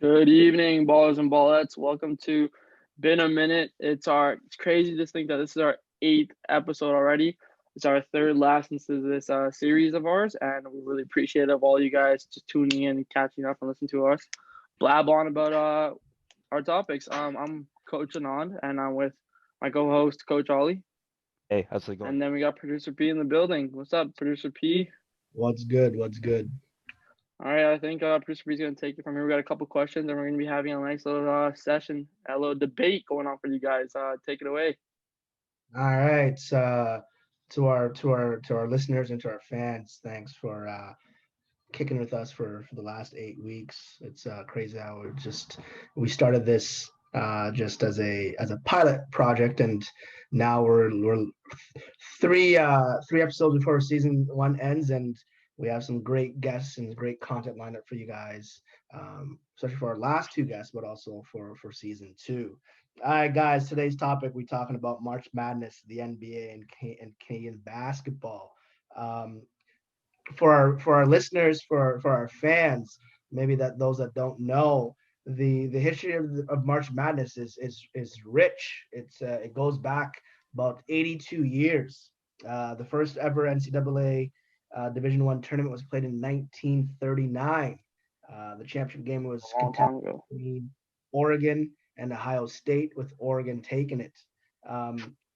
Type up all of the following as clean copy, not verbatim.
Good evening, ballers and ballettes. Welcome to Been a Minute. It's crazy to think that this is our eighth episode already. It's our third last into this series of ours, and we really appreciate of all you guys just tuning in and catching up and listening to us blab on about our topics. I'm Coach Anand, and I'm with my co-host Coach Oli, Hey, how's it going? and then we got Producer P in the building. What's up, Producer P? What's good? What's good? All right, I think Producer P is going to take it from here. We got a couple questions, and we're going to be having a nice little session, a little debate going on for you guys. Take it away. All right. To our listeners and to our fans, thanks for kicking with us for the last 8 weeks. It's crazy how we started this just as a pilot project, and now we're three episodes before season one ends, and we have some great guests and great content lined up for you guys, especially for our last two guests, but also for season two. All right, guys. Today's topic, we're talking about March Madness, the NBA, and Canadian basketball. Um, for our listeners, for our fans, maybe that those that don't know, the history of March Madness is rich. It goes back about 82 years. The first ever NCAA Division One tournament was played in 1939. The championship game was A long time contested ago. between Oregon and Ohio State, with Oregon taking it.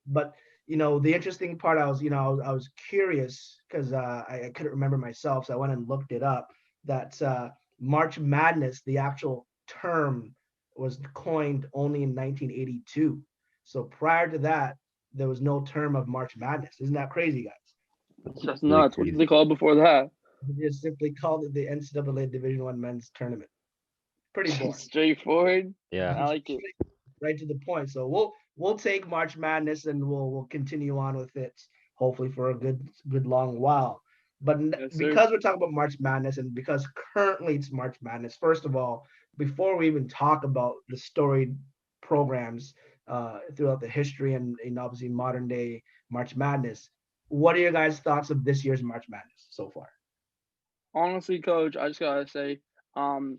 But the interesting part, I was curious because I couldn't remember myself, so I went and looked it up. That March Madness, the actual term, was coined only in 1982. So prior to that, there was no term of March Madness. Isn't that crazy, guys? It's just Really nuts. What did crazy. they call it before that? They just simply called it the NCAA Division One men's tournament. Pretty boring. Straightforward. Yeah. I like it. Right to the point. So we'll take March Madness and we'll continue on with it, hopefully for a good long while. But Yes, sir. because we're talking about March Madness and because currently it's March Madness, first of all, before we even talk about the storied programs throughout the history and obviously modern day March Madness, what are your guys' thoughts of this year's March Madness so far? Honestly, Coach, I just gotta say, um,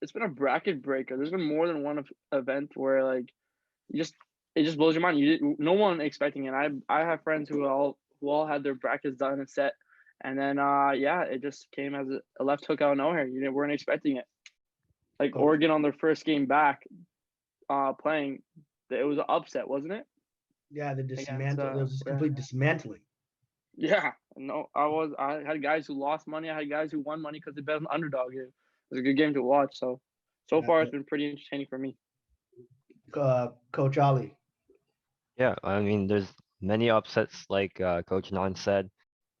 it's been a bracket breaker. There's been more than one event where like you just it just blows your mind. No one expecting it. I have friends who all had their brackets done and set, and then yeah, it just came as a left hook out of nowhere. Weren't expecting it. Like Coach? Oregon on their first game back, playing, it was an upset, wasn't it? Yeah, the Against dismantle. There was just yeah, complete dismantling. yeah. No, I had guys who lost money. I had guys who won money because they bet on the underdog. It was a good game to watch. So Yeah, far it's been pretty entertaining for me. Coach Ali. Yeah, I mean, there's many upsets like Coach Nan said,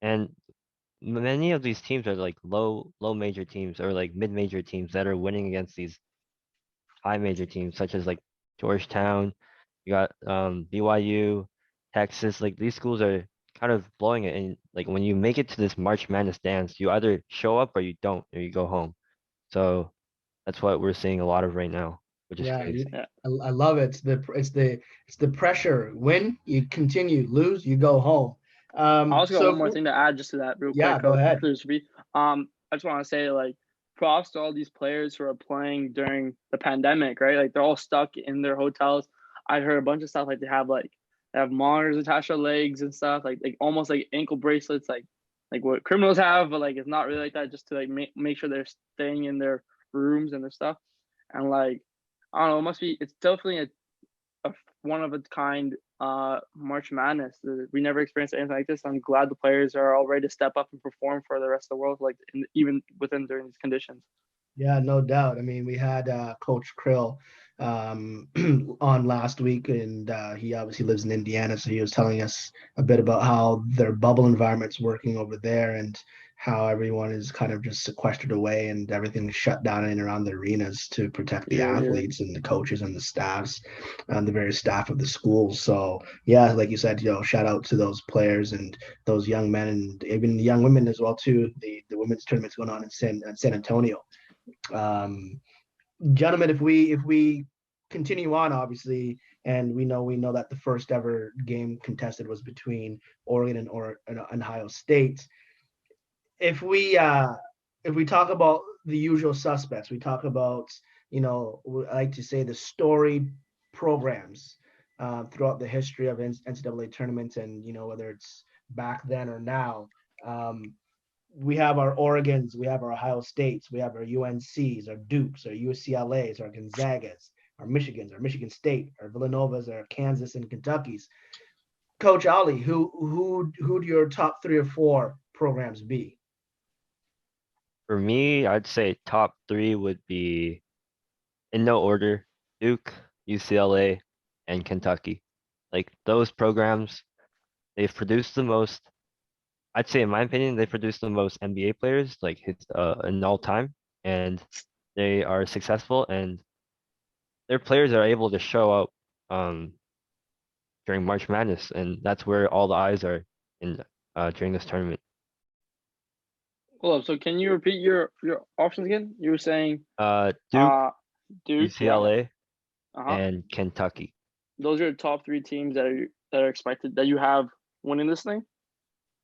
and many of these teams are like low major teams or like mid-major teams that are winning against these high major teams such as like Georgetown, you got BYU, Texas, like these schools are kind of blowing it, and like when you make it to this March Madness dance, you either show up or you don't, or you go home. So that's what we're seeing a lot of right now, which is Yeah, crazy. Yeah. I love it. It's the pressure. Win, you continue. Lose, you go home. I also got So one more thing to add just to that real quick, yeah, go Coach. ahead. I just want to say like props to all these players who are playing during the pandemic, right? Like they're all stuck in their hotels. I heard a bunch of stuff like they have monitors attached to their legs and stuff, like almost like ankle bracelets, like what criminals have, but like it's not really like that, just to like make sure they're staying in their rooms and their stuff. And like I don't know, it's definitely a one of a kind March Madness. We never experienced anything like this. I'm glad the players are all ready to step up and perform for the rest of the world, like even within during these conditions. Yeah, no doubt. I mean, we had Coach Krill um, on last week, and he obviously lives in Indiana, so he was telling us a bit about how their bubble environment's working over there, and how everyone is kind of just sequestered away, and everything's shut down in and around the arenas to protect the Yeah, athletes and the coaches and the staffs and the various staff of the schools. So yeah, like you said, shout out to those players and those young men and even young women as well too. The women's tournament's going on in San Antonio. um, Gentlemen, if we continue on, obviously, and we know that the first ever game contested was between Oregon and Ohio State. If we talk about the usual suspects, we talk about I like to say the storied programs throughout the history of NCAA tournaments, and whether it's back then or now. We have our Oregons, we have our Ohio States, we have our UNCs, our Dukes, our UCLAs, our Gonzagas, our Michigans, our Michigan State, our Villanovas, our Kansas and Kentuckys. Coach Oli, who do your top 3 or 4 programs be? For me, I'd say top 3 would be, in no order, Duke, UCLA, and Kentucky. Like those programs, they've produced the most. I'd say, in my opinion, they produce the most NBA players, like in all time, and they are successful, and their players are able to show up during March Madness, and that's where all the eyes are in during this tournament. Hold up. So can you repeat your options again? You were saying Duke, Duke, UCLA, Uh-huh. and Kentucky. Those are your top 3 teams that are expected that you have winning this thing.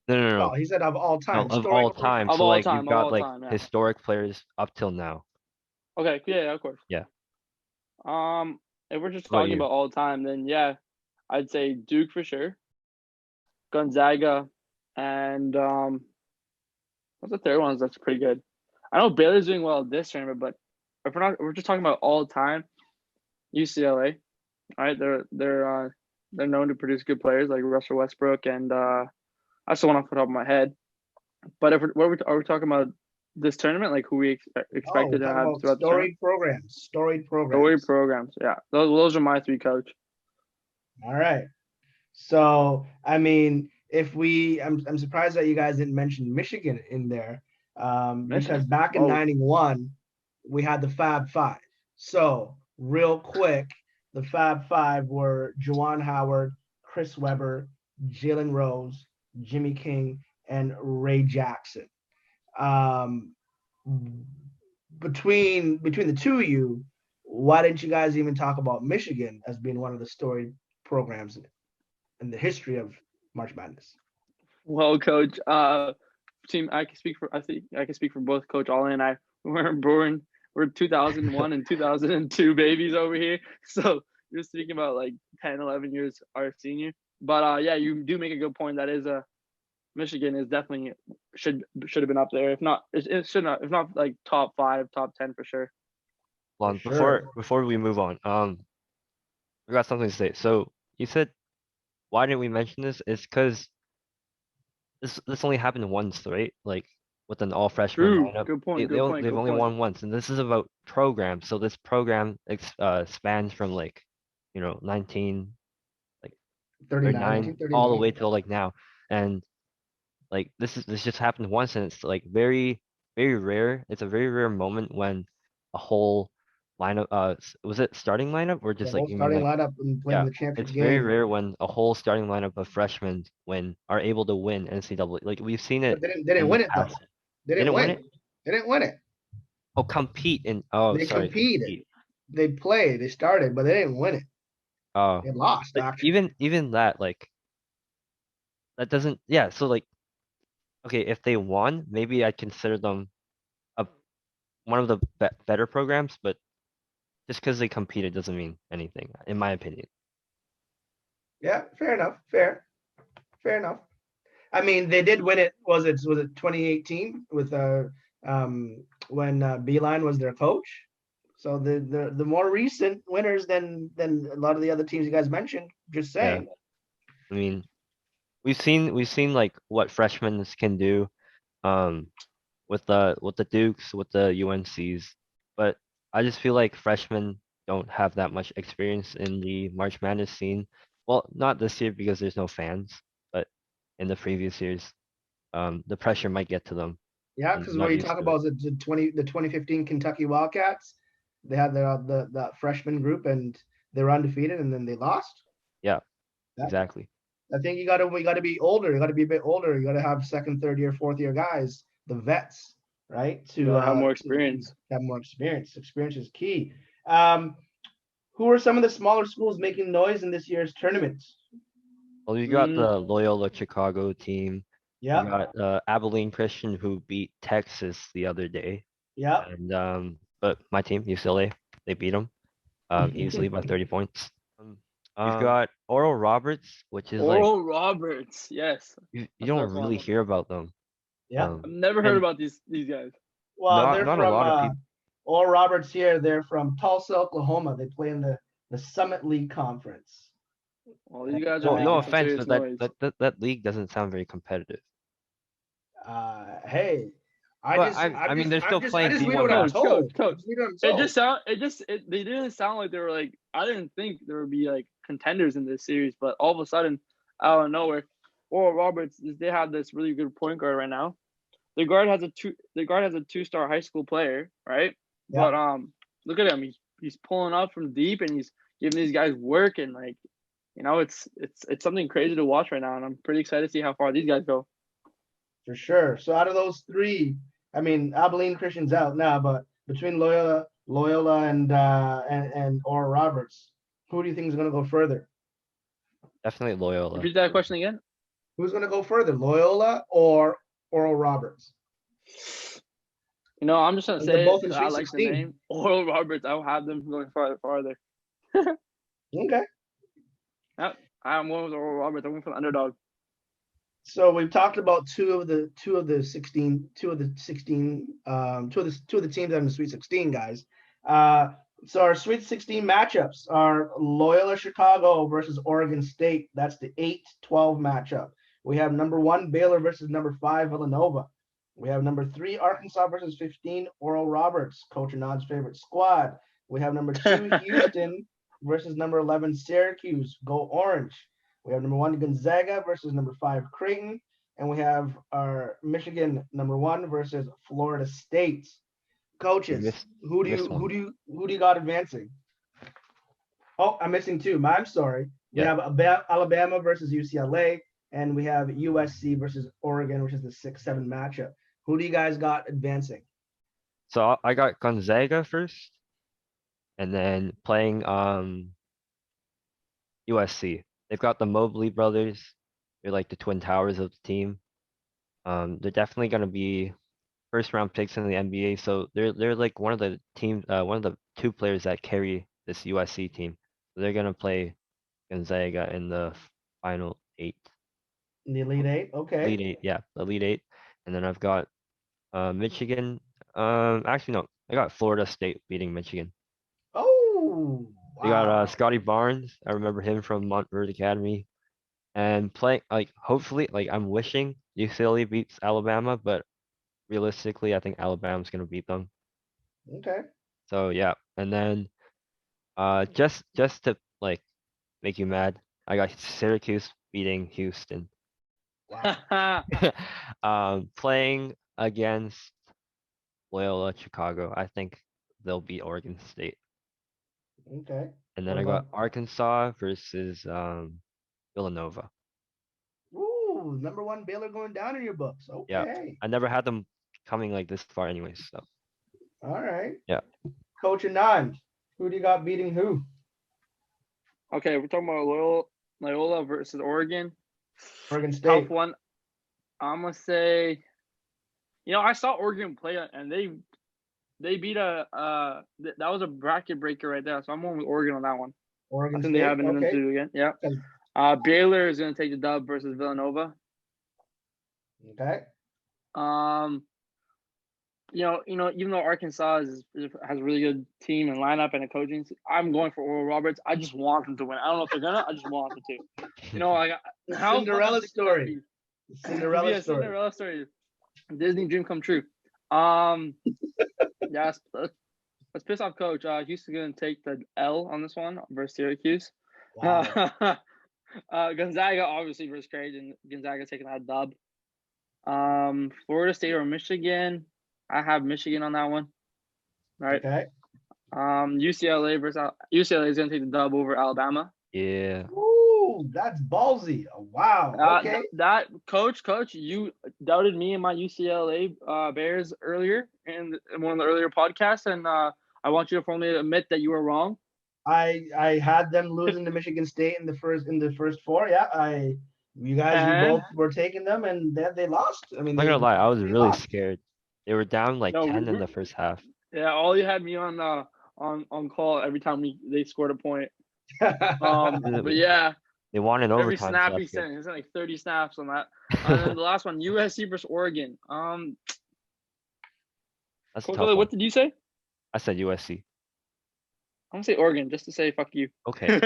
No. Oh, he said of all time. Of all time. Of So all like time, you've of got all like time, yeah. historic players up till now. Okay, yeah, of course. Yeah. If we're just What about talking you? about all time, then yeah, I'd say Duke for sure, Gonzaga, and what's the third one? That's pretty good. I know Baylor's doing well this tournament, but if we're just talking about all time, UCLA. All right, they're known to produce good players like Russell Westbrook, and that's the one off the top of my head. But if are we talking about this tournament, like who we expected to have throughout the tournament? Storied programs. Storied programs, yeah. Those are my 3, Coach. All right. So I mean, I'm surprised that you guys didn't mention Michigan in there, because back in '91 we had the Fab Five. So real quick, the Fab Five were Juwan Howard, Chris Webber, Jalen Rose, Jimmy King, and Ray Jackson. Between the two of you, why didn't you guys even talk about Michigan as being one of the storied programs in the history of March Madness? Well, Coach, team, I can speak for both Coach Oli and I. We're 2001 and 2002 babies over here. So you're speaking about like 10, 11 years our senior. But yeah, you do make a good point. That is Michigan is definitely should have been up there. If not, it should not. If not, like top 5, top 10 for sure. Hold on, before we move on, we got something to say. So you said, why didn't we mention this? It's because this only happened once, right? Like with an all freshman lineup. Good point. They've only won once, and this is about programs. So this program spans from like 39 all the way till like now, and like this just happened once, and it's like very rare. It's a very rare moment when a whole lineup was it starting lineup or just like starting lineup and playing the championship it's game. very rare when a whole starting lineup of freshmen are able to win NCAA. Like we've seen it. But they didn't win it though. They didn't win it. They didn't win it. Oh, compete in they competed. They played. They started, but they didn't win it. Oh, they lost. Actually, even that, like that doesn't. Yeah, so like, okay, if they won, maybe I'd consider them one of the better programs, but just because they competed doesn't mean anything, in my opinion. Yeah, fair enough. Fair enough. I mean, they did win it. Was it 2018 with when Beeline was their coach? So the more recent winners than a lot of the other teams you guys mentioned. Just saying. Yeah. I mean, we've seen like what freshmen can do, with the Dukes, with the UNCs, but I just feel like freshmen don't have that much experience in the March Madness scene. Well, not this year because there's no fans, but in the previous years, the pressure might get to them. Yeah, because when you talk about the 2015 Kentucky Wildcats, they had the freshman group and they were undefeated and then they lost. Yeah, exactly. I think you gotta be older. You gotta be a bit older. You gotta have second, third year, fourth year guys, the vets, right? To have more experience. Have more experience. Experience is key. Who are some of the smaller schools making noise in this year's tournament? Well, you got the Loyola Chicago team. Yeah. You got Abilene Christian, who beat Texas the other day. Yeah. And but my team, UCLA, They beat them easily by 30 points. You've Um, got Oral Roberts, which is like Oral Roberts, yes. you That's don't that's one really of them. hear about them. yeah. I've never heard And about these guys. Well, they're not a from lot of people. Oral Roberts here. They're from Tulsa, Oklahoma. They play in the Summit League Conference. Well, these guys are Well, no making some offense, serious but noise. that league doesn't sound very competitive. Hey, But I mean, they're still I playing just read D1 what I'm basketball. told. Coach. Just read what I'm It told. just sound they didn't sound like they were like, I didn't think there would be like contenders in this series, but all of a sudden, out of nowhere, Oral Roberts, they have this really good point guard right now. The guard has a two-star high school player, right? Yeah. But look at him. He's pulling up from deep and he's giving these guys work, and like, it's something crazy to watch right now, and I'm pretty excited to see how far these guys go. For sure. So out of those three, I mean, Abilene Christian's out now, but between Loyola and Oral Roberts, who do you think is going to go further? Definitely Loyola. Repeat that question again. Who's going to go further, Loyola or Oral Roberts? I'm just gonna They're say both it in 'cause I Sweet like the 16. name Oral Roberts. I'll have them going farther. Okay. Yep. I'm going with Oral Roberts. I'm going for the underdog. So we've talked about two of the teams that are in the Sweet 16, guys. So our Sweet 16 matchups are Loyola Chicago versus Oregon State. That's the 8-12 matchup. We have number 1 Baylor versus number 5 Villanova. We have number 3 Arkansas versus 15 Oral Roberts, Coach Anand's favorite squad. We have number 2 Houston versus number 11 Syracuse. Go Orange. We have number 1 Gonzaga versus number 5 Creighton, and we have our Michigan number 1 versus Florida State. Coaches, who do you got advancing? Oh, I'm missing 2. I'm sorry. We have Alabama versus UCLA, and we have USC versus Oregon, which is the 6-7 matchup. Who do you guys got advancing? So I got Gonzaga first, and then playing USC. They've got the Mobley brothers. They're like the twin towers of the team. They're definitely gonna be first round picks in the NBA. So they're like one of the 2 players that carry this USC team. So they're gonna play Gonzaga in the final 8. In the Elite 8, okay. Elite 8, yeah, Elite 8. And then I've got Michigan. Actually no, I got Florida State beating Michigan. Oh, wow. We got Scotty Barnes. I remember him from Montverde Academy. And playing hopefully I'm wishing UCLA beats Alabama, but realistically I think Alabama's gonna beat them. Okay. So yeah, and then just to make you mad, I got Syracuse beating Houston. Wow. Playing against Loyola Chicago, I think they'll beat Oregon State. Okay. And then What I got about- Arkansas versus Villanova. Ooh, number 1 Baylor going down in your books. Okay. Yeah. I never had them coming like this far anyways, so. All right. Yeah. Coach Anand, who do you got beating who? Okay, we're talking about Loyola versus Oregon. Oregon State. Tough one. I'm gonna say, I saw Oregon play and they beat that was a bracket breaker right there. So I'm going with Oregon on that one. Oregon I think State. they have it in them Okay. to do again. Yeah. Okay. Baylor is gonna take the dub versus Villanova. Okay. Even though Arkansas has a really good team and lineup and a coaching, I'm going for Oral Roberts. I just want them to win. I don't know if they're gonna. I just want them to. How Cinderella story. Cinderella story. Disney dream come true. Yeah, let's piss off Coach. Houston's gonna take the L on this one versus Syracuse. Wow. Gonzaga obviously versus Creighton. Gonzaga taking that dub. Florida State or Michigan. I have Michigan on that one. Right. Okay. UCLA is gonna take the dub over Alabama. Yeah. Ooh, that's ballsy. Wow. Okay. That coach, you doubted me and my UCLA Bears earlier in one of the earlier podcasts, and I want you to formally admit that you were wrong. I had them losing to Michigan State in the first 4. Yeah, you both were taking them, and then they lost. I mean, I'm not gonna lie, I was really lost. scared. They were down 10 in the first half. Yeah, all you had me on on call every time they scored a point. And But yeah, they won in every overtime, so snap he that's good. sent, he sent like 30 snaps on that. And then the last one, USC versus Oregon. That's a Coach tough Oli, one. what did you say? I said USC. I'm gonna say Oregon just to say fuck you. Okay.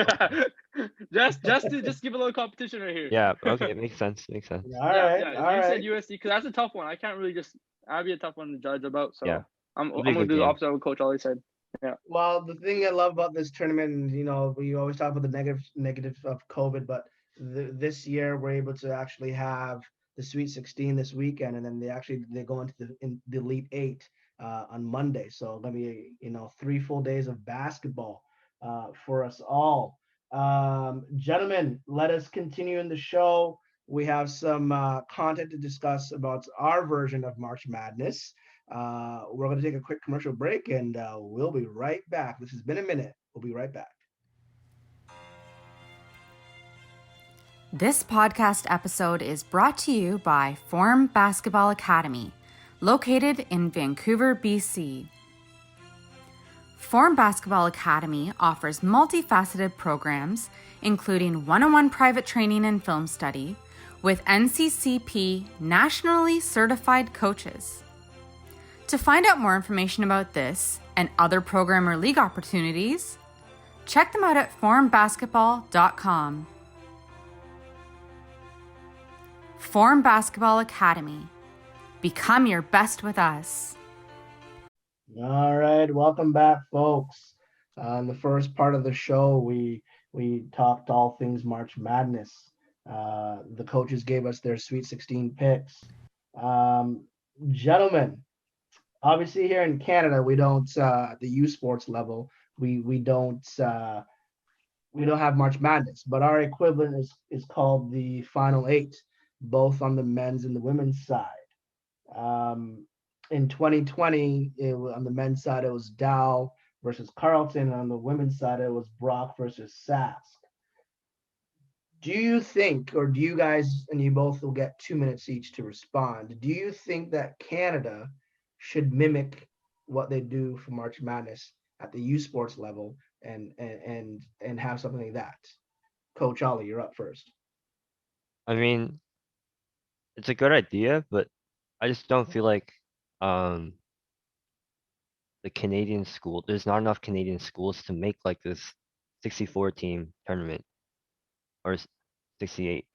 just to give a little competition right here. Yeah. Okay. It makes sense. Makes sense. All right. You said USC because that's a tough one. I can't really just. That'd be a tough one to judge about. So Yeah. I'm It'll be a gonna good do the game. opposite of what Coach Oli said. Yeah. Well, the thing I love about this tournament, we always talk about the negative of COVID, but this year we're able to actually have the Sweet 16 this weekend, and then they go into the Elite Eight on Monday. So let me 3 full days of basketball for us all. Gentlemen, let us continue in the show. We have some content to discuss about our version of March Madness. We're going to take a quick commercial break, and we'll be right back. This has been a minute. We'll be right back. This podcast episode is brought to you by Forum Basketball Academy, located in Vancouver, BC. Forum Basketball Academy offers multifaceted programs, including one-on-one private training and film study, with NCCP nationally certified coaches. To find out more information about this and other program or league opportunities, check them out at forumbasketball.com. Forum Basketball Academy. Become your best with us. All right, welcome back, folks. In the first part of the show, we talked all things March Madness. The coaches gave us their Sweet 16 picks. Gentlemen, obviously here in Canada, we don't at the USports level, we don't have March Madness, but our equivalent is called the Final Eight, both on the men's and the women's side. In 2020, on the men's side, it was Dow versus Carleton. And on the women's side, it was Brock versus Sask. Do you think, or do you guys, and you both will get 2 minutes each to respond, do you think that Canada should mimic what they do for March Madness at the USports level and have something like that? Coach Oli, you're up first. I mean, it's a good idea, but I just don't feel like the Canadian school. There's not enough Canadian schools to make like this 64 team tournament or 68,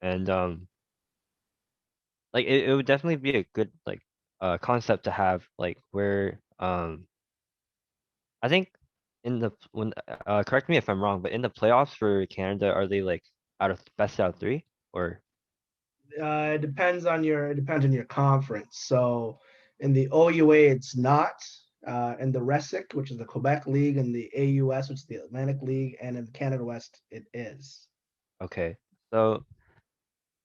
and like it would definitely be a good like concept to have like where I think in the when correct me if I'm wrong, but in the playoffs for Canada, are they like best out of 3 or? It depends on your conference. So in the OUA, it's not. In the RESIC, which is the Quebec League, and the AUS, which is the Atlantic League, and in Canada West, it is. Okay, so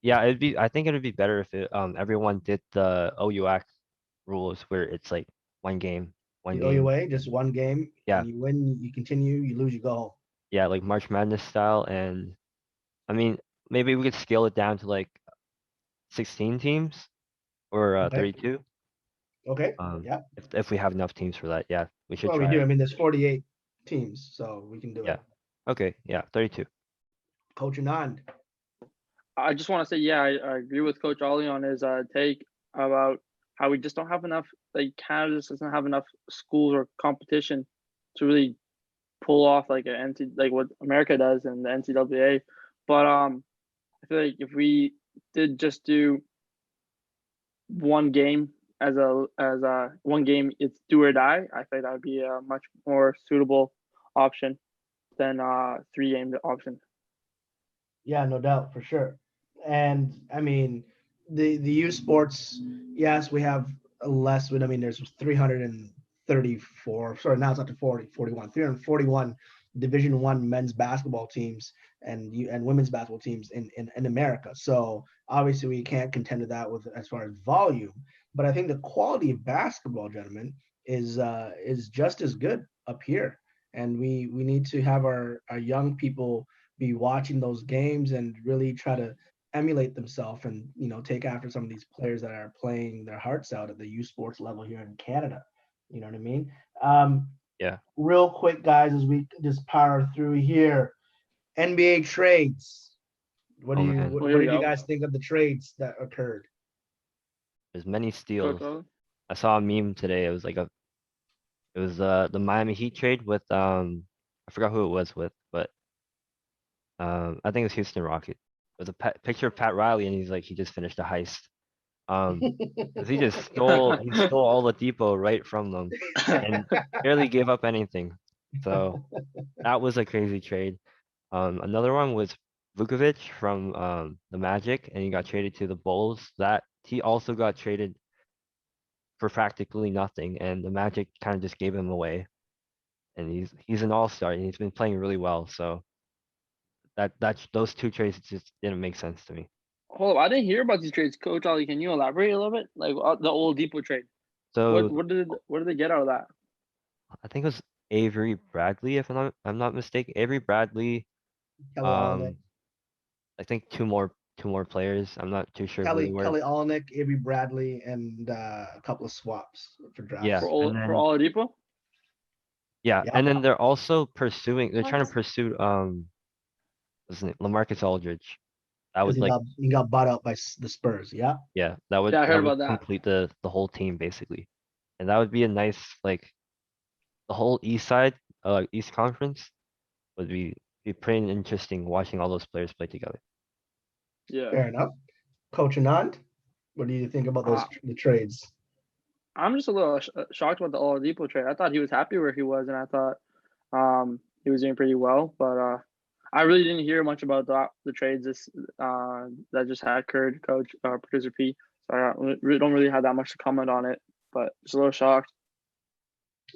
yeah, I think it'd be better if everyone did the OUAC rules where it's like one game. The OUA, just one game. Yeah. And you win, you continue. You lose, you go home. Yeah, like March Madness style, and I mean maybe we could scale it down to like 16 teams or Okay. 32. Okay. Yeah. If we have enough teams for that, yeah, we should Well, try we do. it. I mean, there's 48 teams, so we can do Yeah. it. Okay. Yeah. 32. Coach Anand. I just want to say, yeah, I agree with Coach Oli on his take about how we just don't have enough. Like Canada just doesn't have enough schools or competition to really pull off like like what America does in the NCAA. But I feel like if we did just do one game as a one game, it's do or die. I think that would be a much more suitable option than 3-game option. Yeah, no doubt, for sure. And I mean, the USports, yes, we have less, but I mean, there's 334. Sorry, now it's up to 41. 341 Division One men's basketball teams and women's basketball teams in America. So obviously, we can't contend with that with as far as volume. But I think the quality of basketball, gentlemen, is just as good up here. And we need to have our young people be watching those games and really try to emulate themselves and take after some of these players that are playing their hearts out at the U Sports level here in Canada. You know what I mean? Yeah. Real quick, guys, as we just power through here. NBA trades. What do Oh you man, what, Here what we did you go. guys think of the trades that occurred? there's many Coach steals. Oli. I saw a meme today. It was the Miami Heat trade with I forgot who it was with, but I think it was Houston Rocket. It was a picture of Pat Riley, and he's like he just finished a heist. Because he just stole all the depot right from them and barely gave up anything. So that was a crazy trade. Another one was Vukovic from the Magic, and he got traded to the Bulls. That he also got traded for practically nothing, and the Magic kind of just gave him away. And he's an all-star, and he's been playing really well. So those two trades just didn't make sense to me. Hold up, I didn't hear about these trades. Coach Oli, can you elaborate a little bit? Like the old depot trade. So What did they get out of that? I think it was Avery Bradley, if I'm not mistaken. Avery Bradley, Kelly Olynyk, um, I think two more players. I'm not too sure who they were. Kelly Olynyk, Avery Bradley, and a couple of swaps for Yeah, drafts. and For then Oladipo? yeah, Yeah, and then they're also pursuing. They're trying to pursue what's his name? LaMarcus Aldridge. That because would like he got bought out by the Spurs. Yeah. yeah, Yeah, I that heard would about that. complete the whole team basically, and that would be a nice like the whole East side, East Conference would be pretty interesting watching all those players play together. Yeah. Fair enough. Coach Anand, what do you think about the trades? I'm just a little shocked about the Oladipo trade. I thought he was happy where he was, and I thought he was doing pretty well. But I really didn't hear much about the trades that just had occurred, Coach Producer P. So I don't really have that much to comment on it, but just a little shocked.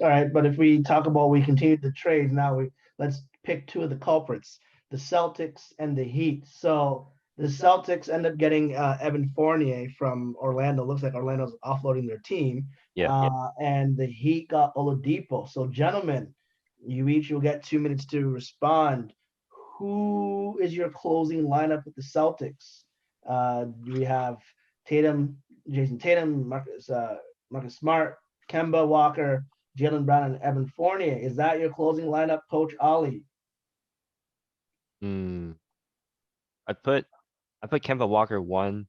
All right, but if we talk about we continued the trades, now let's pick two of the culprits, the Celtics and the Heat. So the Celtics end up getting Evan Fournier from Orlando. Looks like Orlando's offloading their team. Yeah. And the Heat got Oladipo. So gentlemen, you each will get 2 minutes to respond. Who is your closing lineup with the Celtics? We have Jason Tatum, Marcus Smart, Kemba Walker, Jaylen Brown, and Evan Fournier. Is that your closing lineup, Coach Oli? I put Kemba Walker 1,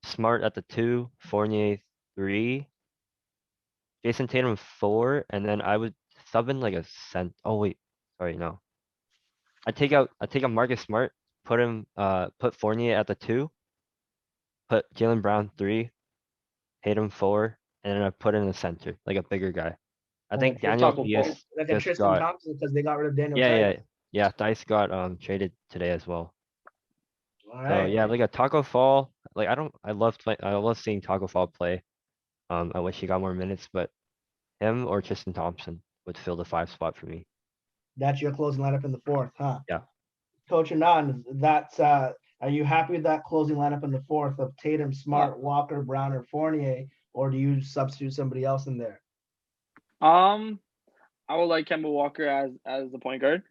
Smart at the 2, Fournier 3, Jason Tatum 4, and then I would sub in like a cent. Oh wait, sorry, no. I take out Marcus Smart, put Fournier at the 2, put Jaylen Brown 3, Tatum 4, and then I put in the center, like a bigger guy. I think Daniel Taco Diaz Fall. Like a just Tristan got Thompson because they got rid of Daniel yeah Tice. Dice got traded today as well. All So right. yeah, like a Taco Fall. Like I love seeing Taco Fall play. I wish he got more minutes, but him or Tristan Thompson would fill the 5 spot for me. That's your closing lineup in the fourth, huh? Yeah. Coach Anand, are you happy with that closing lineup in the fourth of Tatum, Smart, Walker, Brown, or Fournier, or do you substitute somebody else in there? I would like Kemba Walker as the point guard.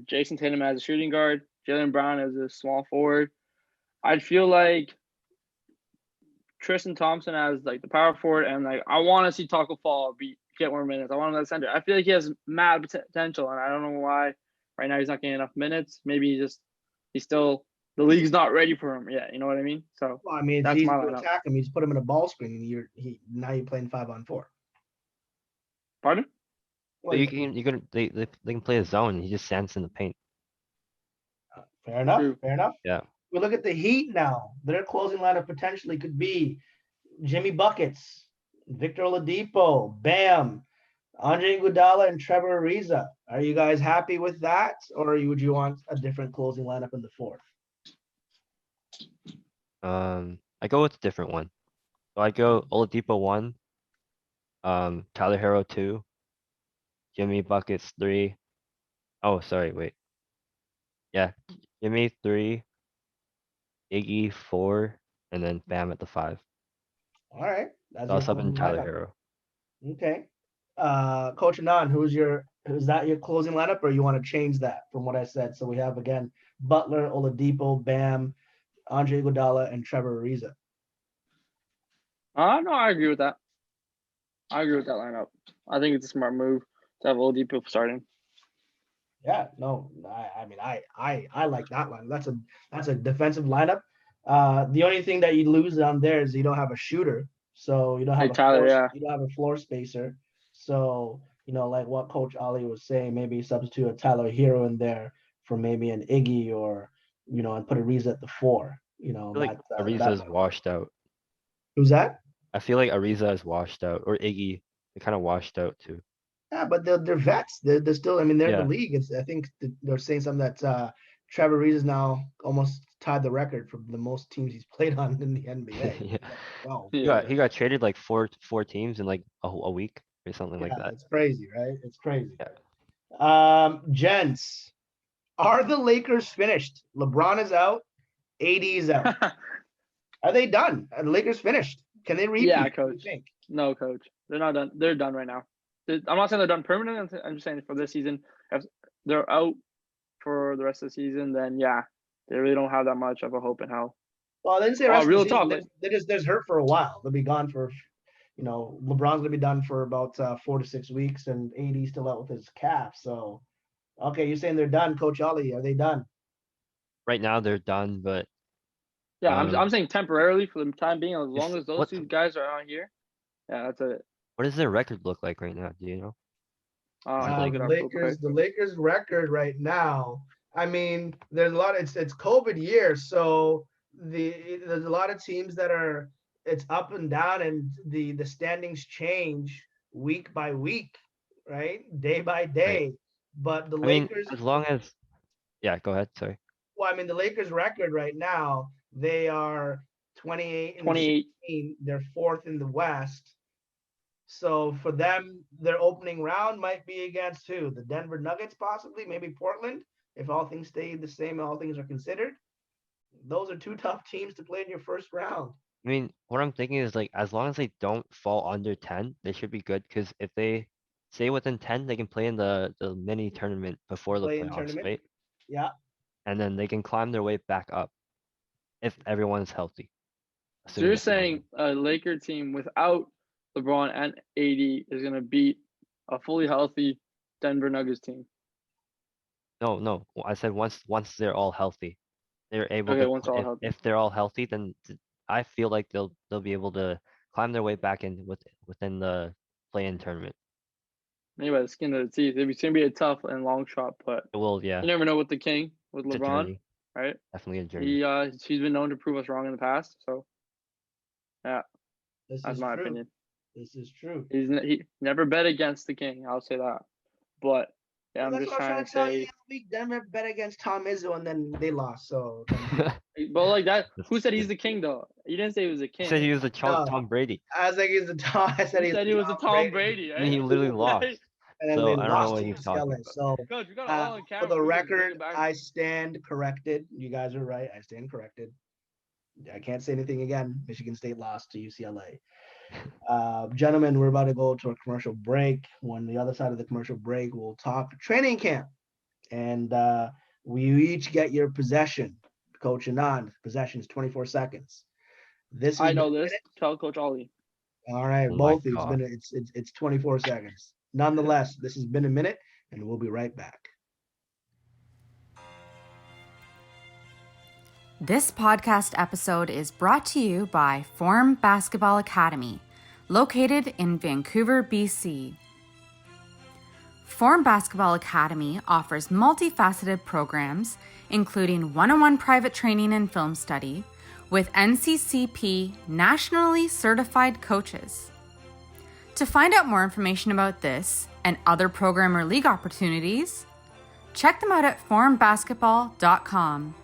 Jason Tatum as a shooting guard. Jaylen Brown as a small forward. I'd feel like Tristan Thompson as like the power forward, and like I want to see Taco Fall get more minutes. I want him at center. I feel like he has mad potential, and I don't know why right now he's not getting enough minutes. Maybe he's still the league's not ready for him yet. You know what I mean? So well, I mean, it's that's easy my to lineup. attack him. He's put him in a ball screen, and now you're playing 5-on-4. Pardon? Well, they can play a zone. He just stands in the paint. Fair enough. True. Fair enough. Yeah. We look at the Heat now. Their closing lineup potentially could be Jimmy Buckets, Victor Oladipo, Bam, Andre Iguodala, and Trevor Ariza. Are you guys happy with that, or would you want a different closing lineup in the fourth? I go with a different one. So I go Oladipo 1, Tyler Hero 2, Jimmy Buckets 3. Oh, sorry, wait. Yeah, Jimmy 3, Iggy 4, and then Bam at the 5. All right, that's So I'll your sub in closing Tyler lineup. Hero. Okay. Coach Anand, is that your closing lineup, or you want to change that from what I said? So we have again Butler, Oladipo, Bam, Andre Iguodala, and Trevor Ariza. No, I agree with that. I agree with that lineup. I think it's a smart move to have Oladipo starting. Yeah, no, I mean, I like that line. That's a defensive lineup. The only thing that you lose on there is you don't have a shooter, so you don't have Hey, Tyler, yeah. you don't have a floor spacer. So like what Coach Oli was saying, maybe substitute a Tyler Hero in there for maybe an Iggy or and put Ariza at the 4. I feel like Ariza is washed out. Who's that? I feel like Ariza is washed out, or Iggy, they're kind of washed out too. Yeah, but they're vets. They're still. I mean, they're in Yeah. the league. I think they're saying something that Trevor Reed is now almost tied the record for the most teams he's played on in the NBA. Yeah. Wow. He got traded like four teams in like a week or something like that. It's crazy, right? It's crazy. Yeah. Gents, are the Lakers finished? LeBron is out. AD is out. Are they done? Are the Lakers finished? Can they repeat? Yeah, Coach. No, Coach. They're not done. They're done right now. I'm not saying they're done permanently. I'm just saying for this season. If they're out for the rest of the season, then yeah, they really don't have that much of a hope in hell. Well, they didn't say rest real of the talk. season. They're just hurt for a while. They'll be gone for, LeBron's gonna be done for about 4 to 6 weeks, and AD's still out with his calf. So, okay, you're saying they're done, Coach Oli? Are they done? Right now they're done, but yeah, I'm saying temporarily for the time being, as long as those two guys are out here. Yeah, that's it. What does their record look like right now? Do you know? The Lakers record right now. I mean, there's a lot. It's COVID year, so there's a lot of teams that are. It's up and down, and the standings change week by week, right? Day by day. Right. But the Lakers, Lakers, as long as, yeah, go ahead. Sorry. Well, I mean, the Lakers record right now, they are 28 and 16. They're 4th in the West. So for them, their opening round might be against who? The Denver Nuggets, possibly, maybe Portland, if all things stay the same, all things are considered. Those are 2 tough teams to play in your first round. I mean, what I'm thinking is like, as long as they don't fall under 10, they should be good. Because if they stay within 10, they can play in the mini tournament before the playoffs, right? Yeah. And then they can climb their way back up if everyone's healthy. So you're saying a Laker team without LeBron and AD is going to beat a fully healthy Denver Nuggets team? No. I said once they're all healthy, they're able Okay, to. once all healthy. If they're all healthy, then I feel like they'll be able to climb their way back in within the play-in tournament. Maybe by the skin of the teeth. It's going to be a tough and long shot, but it will. Yeah. You never know with the King, with It's LeBron, right? Definitely a journey. He's been known to prove us wrong in the past, so yeah, that's my opinion. This is true. He never bet against the King. I'll say that. But yeah, I'm just trying to say. Denver bet against Tom Izzo and then they lost. So. But like that, who said he's the King though? You didn't say he was the King. You said he was the Tom Brady. I was like, he's the Tom. I said he was the Tom Brady. And he literally lost. And then so they I don't lost know what he's talking about. So Coach, you got all on camera. For the record, I stand corrected. You guys are right. I stand corrected. I can't say anything again. Michigan State lost to UCLA. Gentlemen, we're about to go to a commercial break. On the other side of the commercial break, we'll talk training camp. And we each get your possession. Coach Anand, possession is 24 seconds. I know this. Tell Coach Oli. All right, both of you. It's 24 seconds. Nonetheless, this has been a minute, and we'll be right back. This podcast episode is brought to you by Form Basketball Academy, located in Vancouver, BC. Form Basketball Academy offers multifaceted programs, including one-on-one private training and film study, with NCCP nationally certified coaches. To find out more information about this and other program or league opportunities, check them out at formbasketball.com.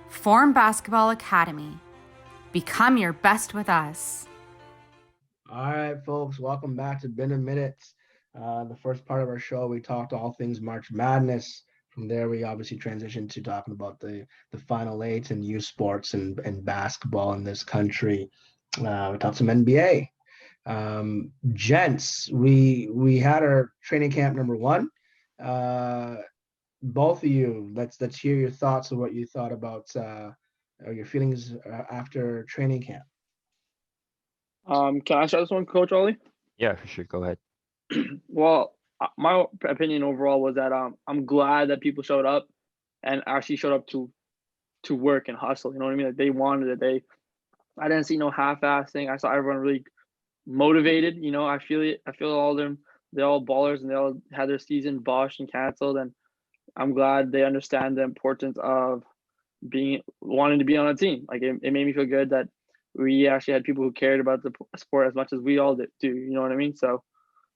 Form Basketball Academy. Become your best with us. All right, folks, welcome back to Been a Minute. The first part of our show, we talked all things March Madness. From there, we obviously transitioned to talking about the Final Eight and youth sports and basketball in this country. We talked some NBA. Gents, we had our training camp number 1. Both of you, let's hear your thoughts of what you thought about or your feelings after training camp. Can I start this one, Coach Oli? Yeah, for sure. Go ahead. Well, my opinion overall was that I'm glad that people showed up and actually showed up to work and hustle. You know what I mean? Like they wanted it. I didn't see no half-assing. I saw everyone really motivated. You know, I feel it. I feel all of them. They're all ballers and they all had their season botched and canceled. And I'm glad they understand the importance of wanting to be on a team. Like it made me feel good that we actually had people who cared about the sport as much as we all do. You know what I mean? So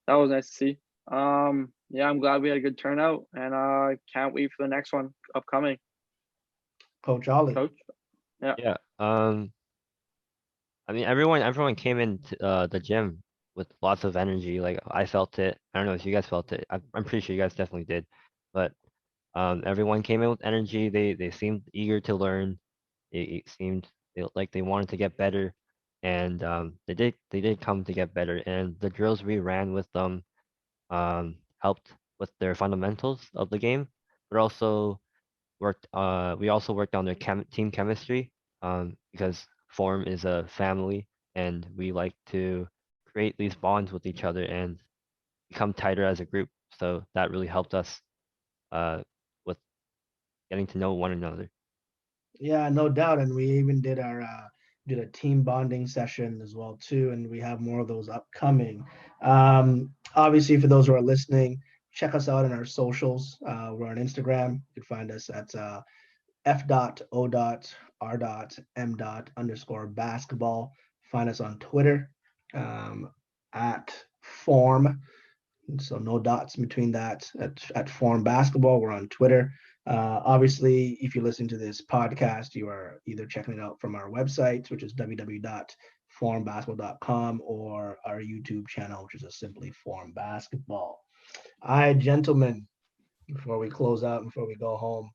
that was nice to see. Yeah, I'm glad we had a good turnout, and can't wait for the next one upcoming. Coach Oli. Coach, yeah. Yeah. I mean, everyone came into the gym with lots of energy. Like I felt it. I don't know if you guys felt it. I'm pretty sure you guys definitely did. But everyone came in with energy. They seemed eager to learn. It seemed like they wanted to get better, and they did come to get better. And the drills we ran with them helped with their fundamentals of the game, but also we also worked on their team chemistry because Form is a family and we like to create these bonds with each other and become tighter as a group. So that really helped us with getting to know one another. Yeah, no doubt. And we even did a team bonding session as well too, and we have more of those upcoming. Obviously, for those who are listening, check us out on our socials. We're on Instagram. You can find us at f.o.r.m.underscore basketball. Find us on Twitter at form. So no dots between that at Form Basketball. We're on Twitter. Obviously, if you're listening to this podcast, you are either checking it out from our website, which is www.formbasketball.com, or our YouTube channel, which is a simply Form Basketball. All right, gentlemen, before we close out, before we go home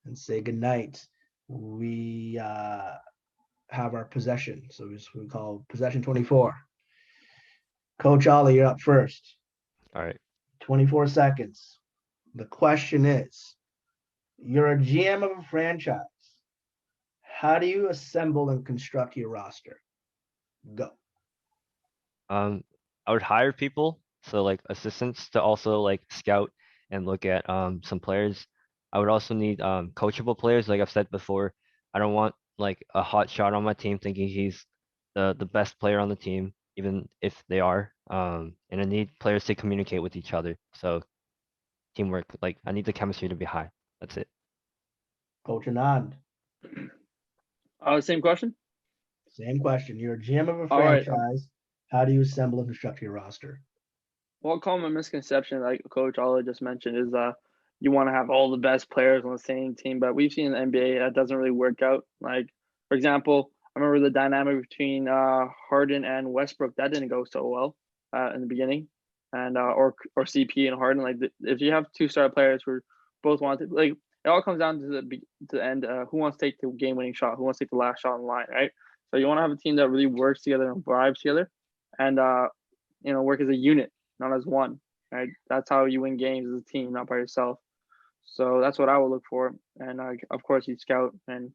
and say goodnight, we have our possession. So we call possession 24. Coach Oli, you're up first. All right. 24 seconds. The question is, you're a GM of a franchise. How do you assemble and construct your roster? Go. I would hire people, so like assistants to also like scout and look at some players. I would also need coachable players, like I've said before. I don't want like a hot shot on my team thinking he's the best player on the team, even if they are. And I need players to communicate with each other. So teamwork, like I need the chemistry to be high. That's it. Coach Anand. Same question. Same question. You're a GM of a All right. franchise. How do you assemble and construct your roster? One common misconception, like Coach Oli just mentioned, is you want to have all the best players on the same team, but we've seen in the NBA that doesn't really work out. Like, for example, I remember the dynamic between Harden and Westbrook that didn't go so well in the beginning, and or CP and Harden. Like, if you have two star players who both want to, like, it all comes down to the end. Who wants to take the game winning shot? Who wants to take the last shot in line? Right. So you want to have a team that really works together and vibes together, and work as a unit, not as one. Right. That's how you win games as a team, not by yourself. So that's what I would look for. And of course, you scout. And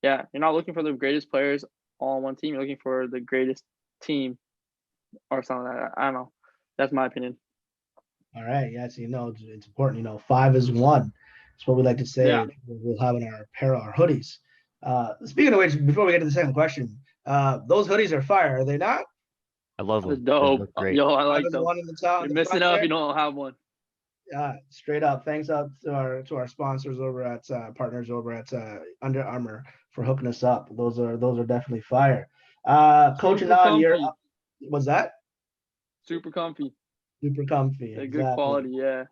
yeah, you're not looking for the greatest players all on one team. You're looking for the greatest team or something like that. I don't know. That's my opinion. All right. Yes, it's important. 5 is 1. That's what we like to say. Yeah. We'll have in our apparel, our hoodies. Speaking of which, before we get to the second question, those hoodies are fire, are they not? I love them. It's dope. Great. Yo, I like 5 is them. 1 in the top. You're missing out if you don't have one. Straight up. Thanks out to our sponsors over at partners over at Under Armour for hooking us up. Those are definitely fire. Coach Anand, you're up. What's that? Super comfy. Super comfy. Exactly. Good quality, yeah.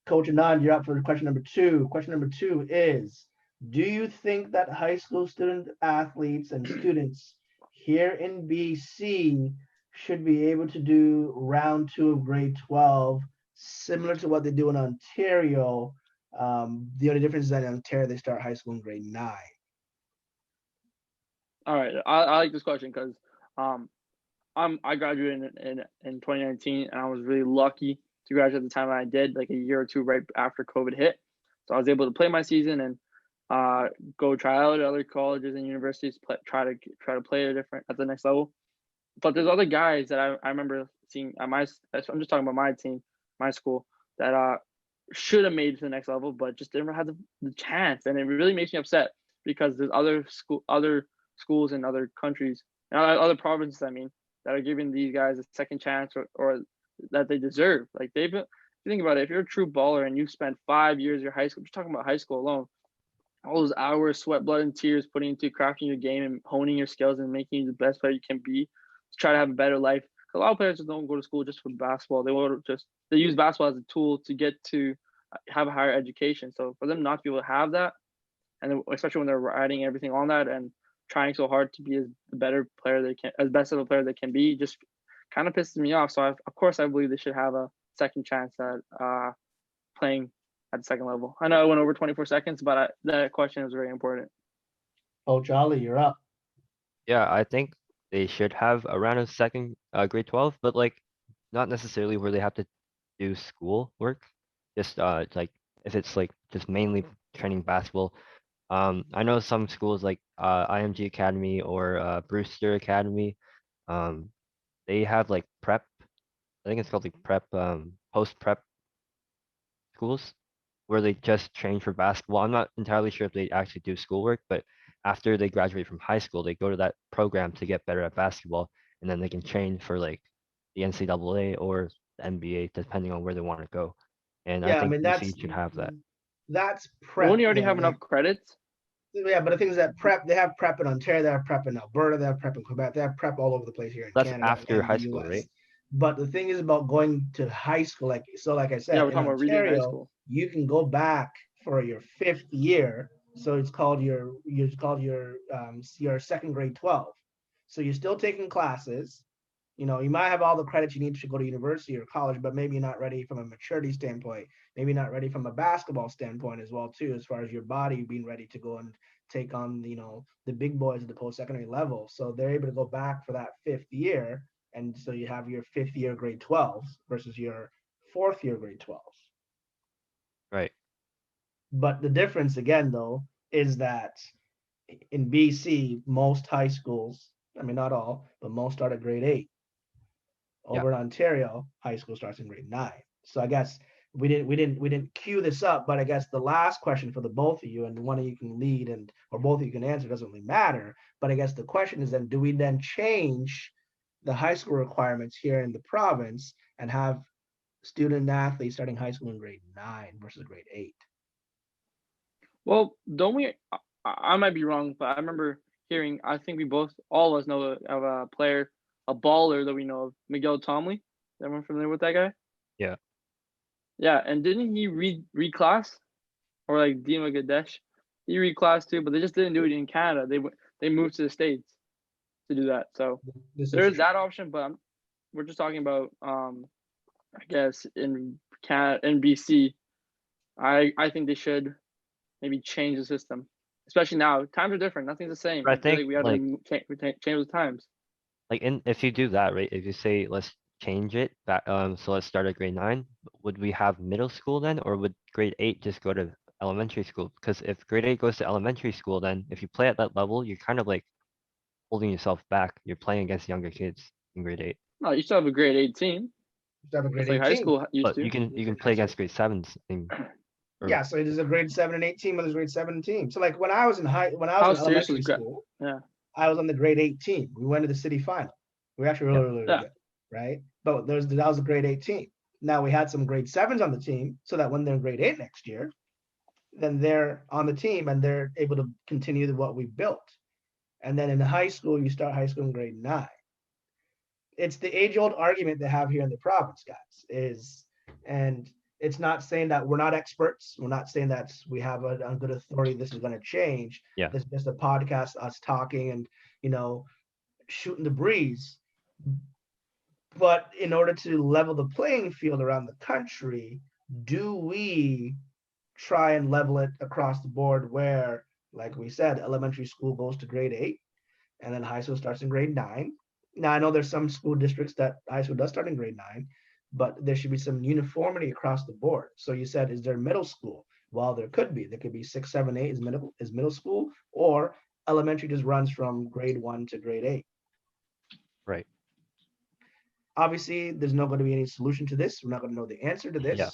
Coach Anand, you're up for question number 2. Question number 2 is, do you think that high school student athletes and students here in BC should be able to do round 2 of grade 12 similar to what they do in Ontario? The only difference is that in Ontario, they start high school in grade 9. All right. I like this question because I graduated in 2019, and I was really lucky to graduate at the time I did, like a year or two right after COVID hit. So I was able to play my season and go try out at other colleges and universities, try to play at the next level. But there's other guys that I remember seeing at I'm just talking about my team, my school, that should have made it to the next level, but just never had the chance. And it really makes me upset because there's other schools in other countries and other provinces, I mean, that are giving these guys a second chance or that they deserve. Like they've been, think about it, if you're a true baller and you spent 5 years of your high school, just talking about high school alone, all those hours, sweat, blood, and tears putting into crafting your game and honing your skills and making you the best player you can be to try to have a better life. A lot of players just don't go to school just for basketball. They use basketball as a tool to get to have a higher education. So for them not to be able to have that, and especially when they're writing everything on that and trying so hard to be as better player they can, as best of a player they can be, just kind of pisses me off. So of course I believe they should have a second chance at playing at the second level. I know I went over 24 seconds, but that question is very important. Coach Oli, you're up. Yeah, I think they should have around a second grade 12, but like not necessarily where they have to do school work. Just like if it's like just mainly training basketball. I know some schools like IMG Academy or Brewster Academy, they have like prep. I think it's called like prep, post prep schools where they just train for basketball. I'm not entirely sure if they actually do schoolwork, but after they graduate from high school, they go to that program to get better at basketball, and then they can train for like the NCAA or the NBA, depending on where they want to go. And I Yeah, I think mean BC should have that. that's But when prep you already though. have enough credits, Yeah, but the thing is that prep, they have prep in Ontario, they have prep in Alberta, they have prep in Quebec, they have prep all over the place here in That's Canada after and the high school, US. right? But the thing is about going to high school, like I yeah, said, we're in talking about reading high Ontario, school. you can go back for your 5th year. So it's called your second grade 12. So you're still taking classes. You might have all the credits you need to go to university or college, but maybe you're not ready from a maturity standpoint, maybe not ready from a basketball standpoint as well too, as far as your body being ready to go and take on the big boys at the post-secondary level. So they're able to go back for that 5th year, and so you have your 5th year grade 12 versus your 4th year grade 12. Right. But the difference again though is that in BC, most high schools, I mean not all, but most start at grade 8. Yeah. Over in Ontario, high school starts in grade 9. So I guess we didn't queue this up, but I guess the last question for the both of you, and one of you can lead or both of you can answer, doesn't really matter. But I guess the question is then, do we then change the high school requirements here in the province and have student athletes starting high school in grade 9 versus grade 8? Well, don't we? I might be wrong, but I remember hearing. I think all of us know of a player, a baller that we know of, Miguel Tomley. Is everyone familiar with that guy? Yeah. Yeah, and didn't he read class, or like Dima Gadesh? He read class too, but they just didn't do it in Canada. They moved to the States to do that. So there's that option, but we're just talking about I guess in Canada, in BC. I think they should maybe change the system, especially now. Times are different. Nothing's the same. But I I feel like think we have like to change the times. like if you do that, right? If you say let's change it back, so let's start at grade 9, would we have middle school then, or would grade 8 just go to elementary school? Because if grade 8 goes to elementary school, then if you play at that level, you're kind of like holding yourself back. You're playing against younger kids in grade 8. No, you still have a grade 18, You have a grade just like high 18. school used But to. you can play against grade 7s Yeah, so there's a grade 7 and 8 team, and there's grade 7 team. So like when I was in How serious elementary was school, yeah. I was on the grade 8 team. We went to the city final. We were actually really Yeah. good, right? But that was a grade 8 team. Now we had some grade 7s on the team, so that when they're in grade 8 next year, then they're on the team and they're able to continue what we built. And then in high school, you start high school in grade 9. It's the age-old argument they have here in the province, guys, and it's not saying that we're not experts. We're not saying that we have a good authority. This is going to change. Yeah. This is just a podcast, us talking and, shooting the breeze. But in order to level the playing field around the country, do we try and level it across the board where, like we said, elementary school goes to grade 8 and then high school starts in grade 9? Now, I know there's some school districts that high school does start in grade 9, but there should be some uniformity across the board. So you said, is there middle school? Well, there could be. There could be 6, 7, 8 is middle school, or elementary just runs from grade 1 to grade 8. Right. Obviously, there's not going to be any solution to this. We're not going to know the answer to this. Yeah.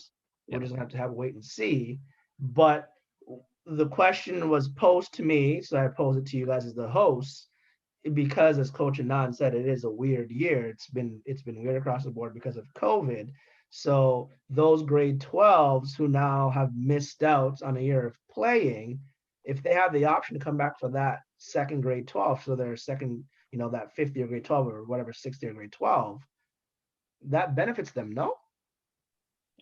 We're Yeah. just going to have to wait and see. But the question was posed to me, so I pose it to you guys as the host, because as Coach Anand said, it is a weird year. It's been weird across the board because of COVID. So those grade 12s who now have missed out on a year of playing, if they have the option to come back for that second grade 12, so their second, that fifth year grade 12 or whatever, sixth year grade 12, that benefits them, no?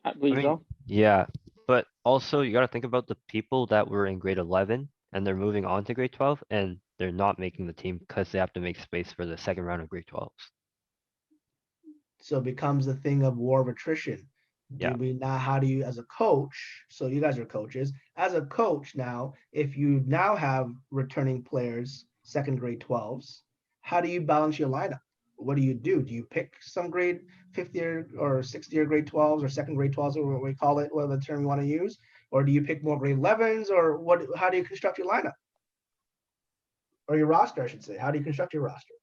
I I believe mean, so. yeah, but also you got to think about the people that were in grade 11 and they're moving on to grade 12 and they're not making the team because they have to make space for the second round of grade 12s. So it becomes a thing of war of attrition. Yeah. How do you, as a coach, so you guys are coaches, as a coach now, if you now have returning players, second grade 12s, how do you balance your lineup? What do? Do you pick some grade fifth year or sixth year grade 12s or second grade 12s, or what we call it, whatever the term you want to use? Or do you pick more grade 11s, or what? How do you construct your lineup? Or your roster, I should say. How do you construct your roster?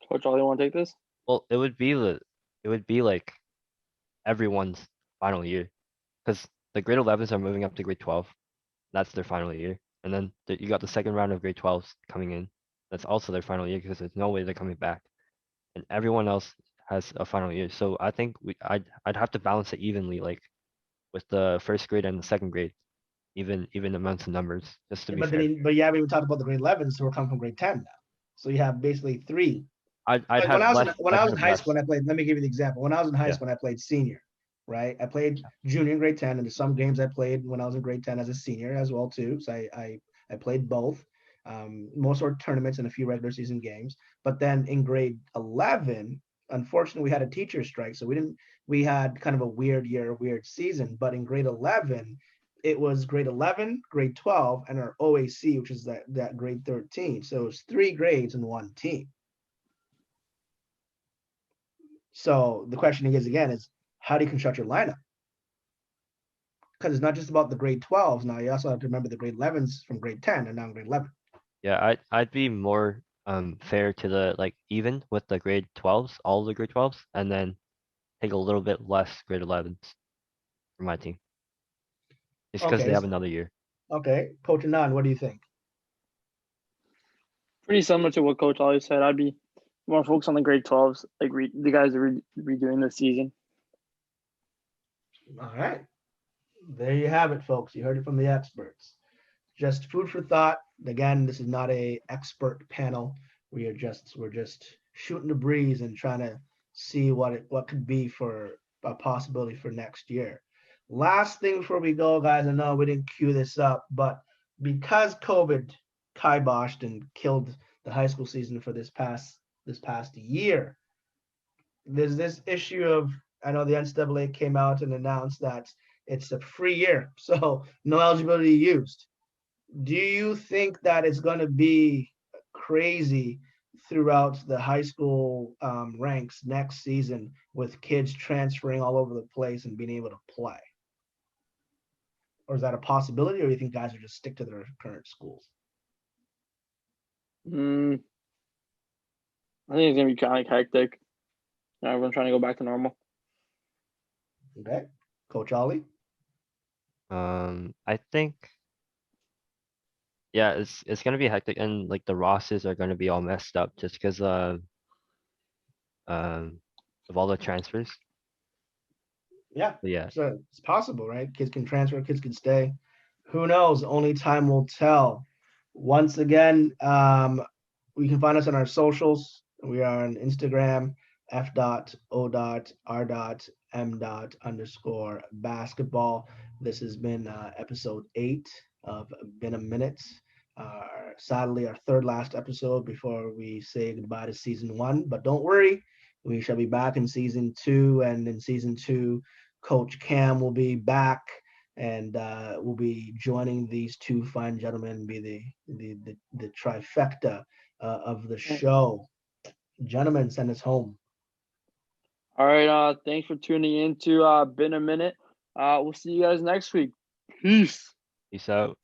Coach Oli, want to take this? Well, it would be like everyone's final year because the grade 11s are moving up to grade 12. That's their final year. And then you got the second round of grade 12s coming in. That's also their final year because there's no way they're coming back. And everyone else has a final year. So I think I'd have to balance it evenly, like with the first grade and the second grade, even amounts of numbers, just to be fair. But you haven't even talked about the grade 11s who are coming from grade 10 now. So you have basically three. I'd Like have less. when I was in high less. school, when I played, let me give you the example. When I was in high Yeah. school, I played senior, right? I played junior in grade 10, and there's some games I played when I was in grade 10 as a senior as well too. So I played both. Most were tournaments and a few regular season games. But then in grade 11, unfortunately, we had a teacher strike, so we had kind of a weird year, weird season. But in grade 11, it was grade 11, grade 12, and our OAC, which is that grade 13. So it's 3 grades in one team. So the question is how do you construct your lineup? Because it's not just about the grade 12s. Now you also have to remember the grade 11s from grade 10 and now grade 11. Yeah, I'd be more fair to the like even with the grade 12s, all the grade 12s, and then take a little bit less grade 11s for my team. Just because they have another year. Okay, Coach Anand, what do you think? Pretty similar to what Coach Oli said. I'd be more focused on the grade 12s, like the guys are redoing this season. All right. There you have it, folks. You heard it from the experts. Just food for thought. Again, this is not a expert panel. We're just shooting the breeze and trying to see what could be for a possibility for next year. Last thing before we go, guys, I know we didn't cue this up, but because COVID kiboshed and killed the high school season for this past year, there's this issue of, I know the NCAA came out and announced that it's a free year, so no eligibility used. Do you think that it's going to be crazy throughout the high school ranks next season with kids transferring all over the place and being able to play? Or is that a possibility, or do you think guys will just stick to their current schools? I think it's going to be kind of hectic. Everyone's trying to go back to normal. Okay. Coach Oli? I think, yeah, it's gonna be hectic, and like the rosters are gonna be all messed up just because of all the transfers. Yeah. But yeah, So it's possible, right? Kids can transfer, kids can stay. Who knows? Only time will tell. Once again, we can find us on our socials. We are on Instagram, f.o.r.m._basketball. This has been episode 8 of Been a Minute. Sadly, our third last episode before we say goodbye to season 1. But don't worry, we shall be back in season 2. And in season 2, Coach Cam will be back, and we'll be joining these two fine gentlemen, be the trifecta of the show. Gentlemen, send us home. All right. Thanks for tuning in to Been a Minute. We'll see you guys next week. Peace. peace out.